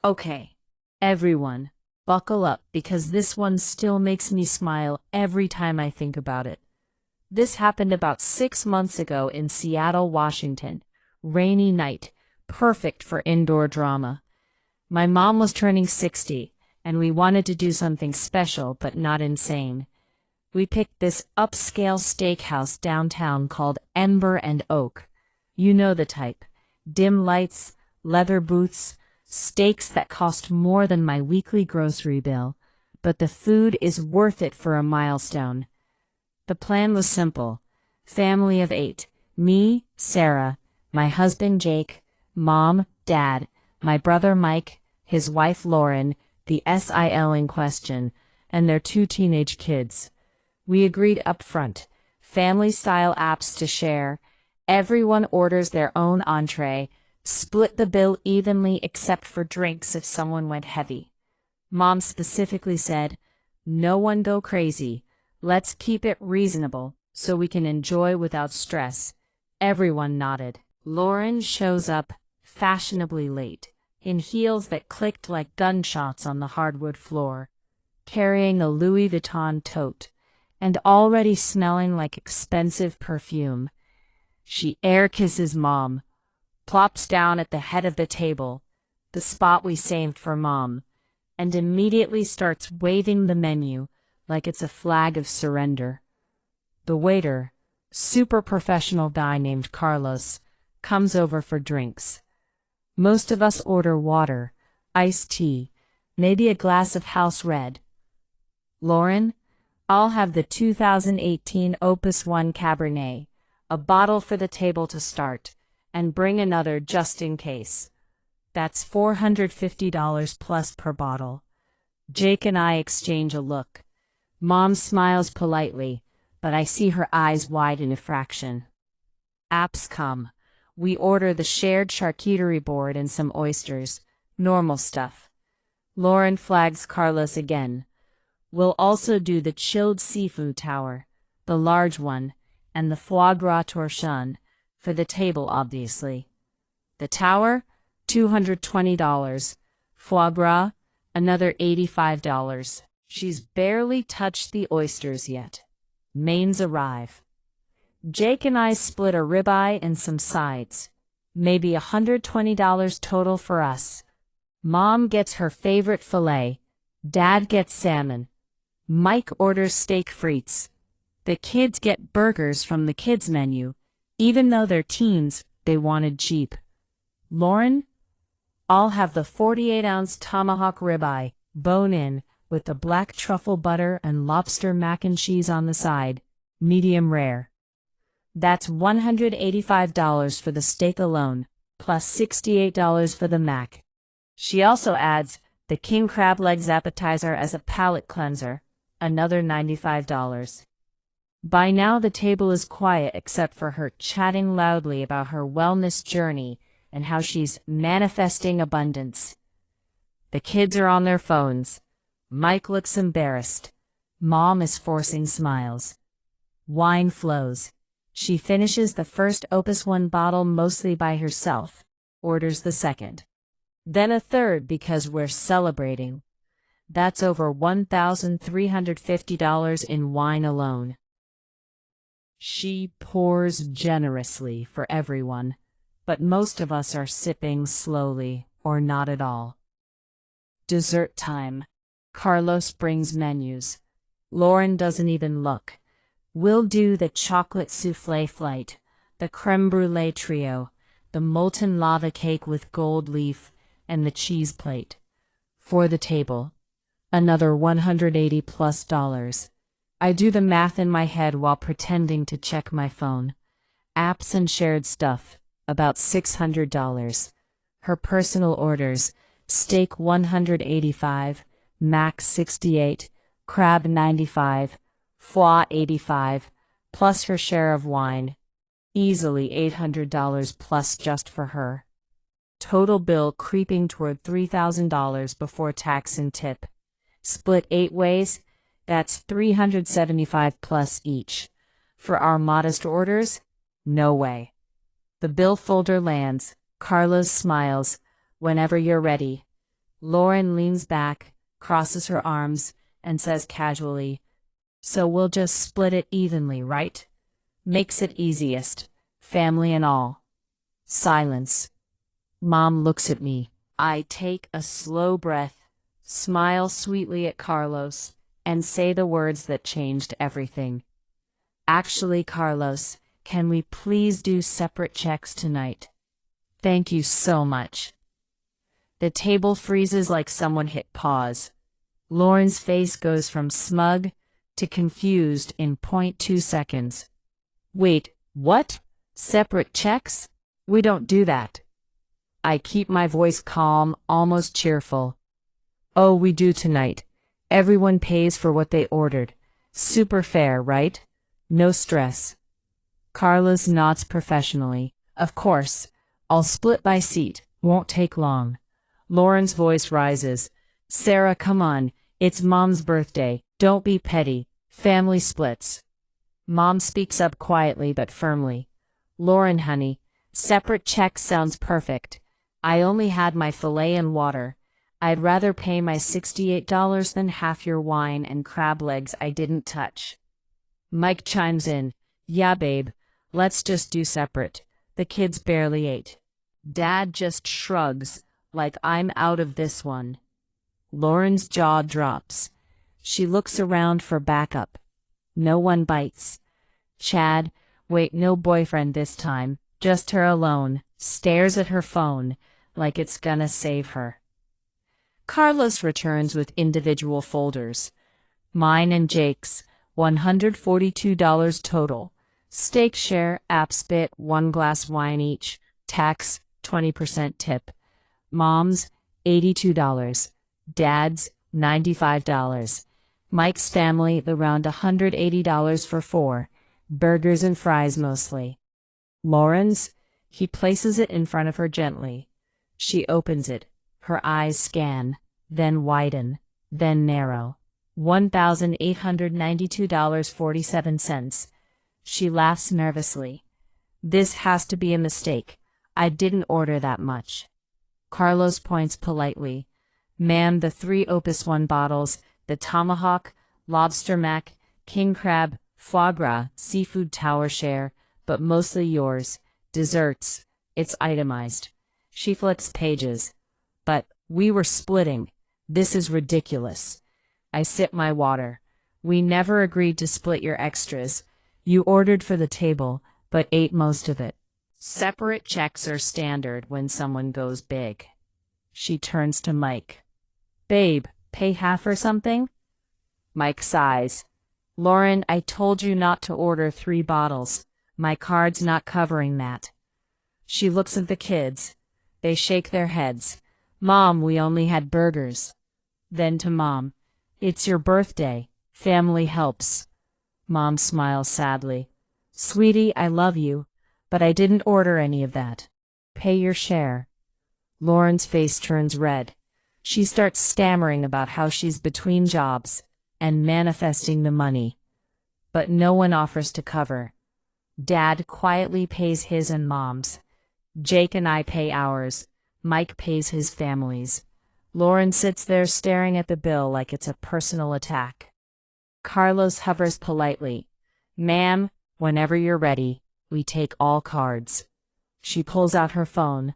Okay, everyone, buckle up because this one still makes me smile every time I think about it. This happened about 6 months ago in Seattle, Washington. Rainy night, perfect for indoor drama. My mom was turning 60, and we wanted to do something special but not insane. We picked this upscale steakhouse downtown called Ember and Oak. You know the type. Dim lights, leather booths, steaks that cost more than my weekly grocery bill, but the food is worth it for a milestone. The plan was simple. Family of 8. Me, Sarah, my husband Jake, mom, dad, my brother Mike, his wife Lauren, the SIL in question, and their 2 teenage kids. We agreed up front. Family-style apps to share. Everyone orders their own entree. Split the bill evenly except for drinks if someone went heavy. Mom specifically said, "No one go crazy. Let's keep it reasonable so we can enjoy without stress." Everyone nodded. Lauren shows up, fashionably late, in heels that clicked like gunshots on the hardwood floor, carrying a Louis Vuitton tote, and already smelling like expensive perfume. She air kisses Mom, plops down at the head of the table, the spot we saved for Mom, and immediately starts waving the menu like it's a flag of surrender. The waiter, super professional guy named Carlos, comes over for drinks. Most of us order water, iced tea, maybe a glass of house red. Lauren, I'll have the 2018 Opus 1 Cabernet, a bottle for the table to start, and bring another just in case. That's $450 plus per bottle. Jake and I exchange a look. Mom smiles politely, but I see her eyes widen a fraction. Apps come. We order the shared charcuterie board and some oysters, normal stuff. Lauren flags Carlos again. We'll also do the chilled seafood tower, the large one, and the foie gras torchon, for the table obviously. The tower, $220. Foie gras, another $85. She's barely touched the oysters yet. Mains arrive. Jake and I split a ribeye and some sides. Maybe $120 total for us. Mom gets her favorite filet. Dad gets salmon. Mike orders steak frites. The kids get burgers from the kids' menu. Even though they're teens, they wanted cheap. Lauren, I'll have the 48-ounce tomahawk ribeye, bone-in, with the black truffle butter and lobster mac and cheese on the side, medium rare. That's $185 for the steak alone, plus $68 for the mac. She also adds the king crab legs appetizer as a palate cleanser, another $95. By now the table is quiet except for her chatting loudly about her wellness journey and how she's manifesting abundance. The kids are on their phones. Mike looks embarrassed. Mom is forcing smiles. Wine flows. She finishes the first Opus 1 bottle mostly by herself, orders the second. Then a third because we're celebrating. That's over $1,350 in wine alone. She pours generously for everyone, but most of us are sipping slowly or not at all. Dessert time. Carlos brings menus. Lauren doesn't even look. We'll do the chocolate soufflé flight, the creme brulee trio, the molten lava cake with gold leaf, and the cheese plate. For the table, another $180 plus. I do the math in my head while pretending to check my phone. Apps and shared stuff, about $600. Her personal orders, steak $185, mac $68, crab $95, foie $85, plus her share of wine. Easily $800 plus just for her. Total bill creeping toward $3,000 before tax and tip. Split 8 ways, that's $375 plus each. For our modest orders, no way. The bill folder lands. Carlos smiles. Whenever you're ready. Lauren leans back, crosses her arms, and says casually, "So we'll just split it evenly, right? Makes it easiest, family and all." Silence. Mom looks at me. I take a slow breath, smile sweetly at Carlos, and say the words that changed everything. "Actually, Carlos, can we please do separate checks tonight? Thank you so much." The table freezes like someone hit pause. Lauren's face goes from smug to confused in .2 seconds. "Wait, what? Separate checks? We don't do that." I keep my voice calm, almost cheerful. "Oh, we do tonight. Everyone pays for what they ordered. Super fair, right? No stress." Carlos nods professionally. "Of course. I'll split by seat. Won't take long." Lauren's voice rises. "Sarah, come on. It's Mom's birthday. Don't be petty. Family splits." Mom speaks up quietly but firmly. "Lauren, honey, separate checks sounds perfect. I only had my filet and water. I'd rather pay my $68 than half your wine and crab legs I didn't touch." Mike chimes in. "Yeah, babe. Let's just do separate. The kids barely ate." Dad just shrugs, like I'm out of this one. Lauren's jaw drops. She looks around for backup. No one bites. Chad, wait, no boyfriend this time, just her alone, stares at her phone, like it's gonna save her. Carlos returns with individual folders. Mine and Jake's, $142 total. Steak share, apps bit, 1 glass wine each, tax, 20% tip. Mom's, $82. Dad's, $95. Mike's family, around $180 for 4. Burgers and fries mostly. Lauren's, he places it in front of her gently. She opens it. Her eyes scan, then widen, then narrow. $1,892.47. She laughs nervously. "This has to be a mistake. I didn't order that much." Carlos points politely. "Ma'am, the 3 Opus 1 bottles, the Tomahawk, Lobster Mac, King Crab, Foie Gras, Seafood Tower share, but mostly yours. Desserts. It's itemized." She flips pages. "But we were splitting. This is ridiculous." I sip my water. "We never agreed to split your extras. You ordered for the table, but ate most of it. Separate checks are standard when someone goes big." She turns to Mike. "Babe, pay half or something?" Mike sighs. "Lauren, I told you not to order 3 bottles. My card's not covering that." She looks at the kids. They shake their heads. "Mom, we only had burgers." Then to Mom. "It's your birthday. Family helps." Mom smiles sadly. "Sweetie, I love you, but I didn't order any of that. Pay your share." Lauren's face turns red. She starts stammering about how she's between jobs and manifesting the money. But no one offers to cover. Dad quietly pays his and Mom's. Jake and I pay ours. Mike pays his family's. Lauren sits there staring at the bill like it's a personal attack. Carlos hovers politely. "Ma'am, whenever you're ready, we take all cards." She pulls out her phone.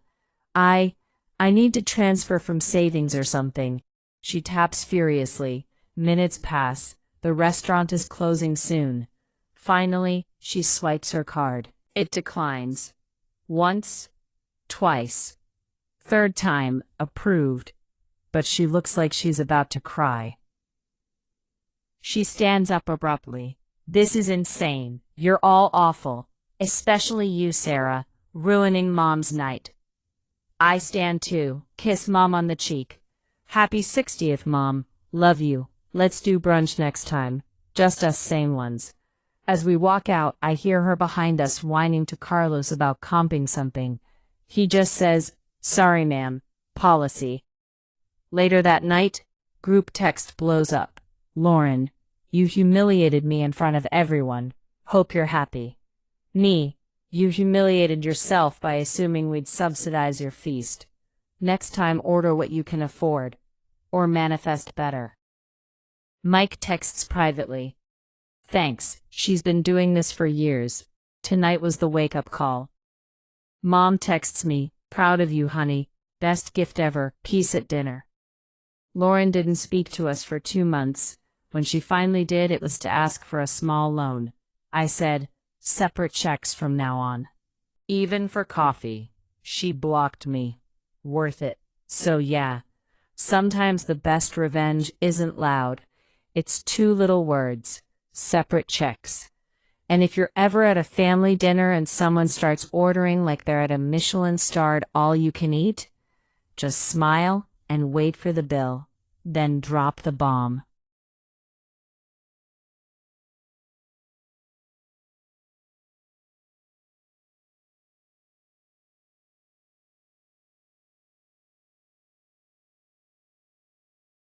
I need to transfer from savings or something." She taps furiously. Minutes pass. The restaurant is closing soon. Finally, she swipes her card. It declines. Once, twice. Third time, approved. But she looks like she's about to cry. She stands up abruptly. "This is insane. You're all awful. Especially you, Sarah, ruining Mom's night." I stand too, kiss Mom on the cheek. "Happy 60th, Mom. Love you. Let's do brunch next time. Just us same ones." As we walk out, I hear her behind us whining to Carlos about comping something. He just says, "Sorry, ma'am. Policy." Later that night, group text blows up. "Lauren, you humiliated me in front of everyone. Hope you're happy." Me, "You humiliated yourself by assuming we'd subsidize your feast." Next time order what you can afford. Or manifest better. Mike texts privately. Thanks, she's been doing this for years. Tonight was the wake-up call. Mom texts me, proud of you, honey. Best gift ever, peace at dinner. Lauren didn't speak to us for 2 months. When she finally did, it was to ask for a small loan. I said, separate checks from now on. Even for coffee. She blocked me. Worth it. So yeah, sometimes the best revenge isn't loud. It's 2 little words. Separate checks. And if you're ever at a family dinner and someone starts ordering like they're at a Michelin-starred all-you-can-eat, just smile and wait for the bill, then drop the bomb.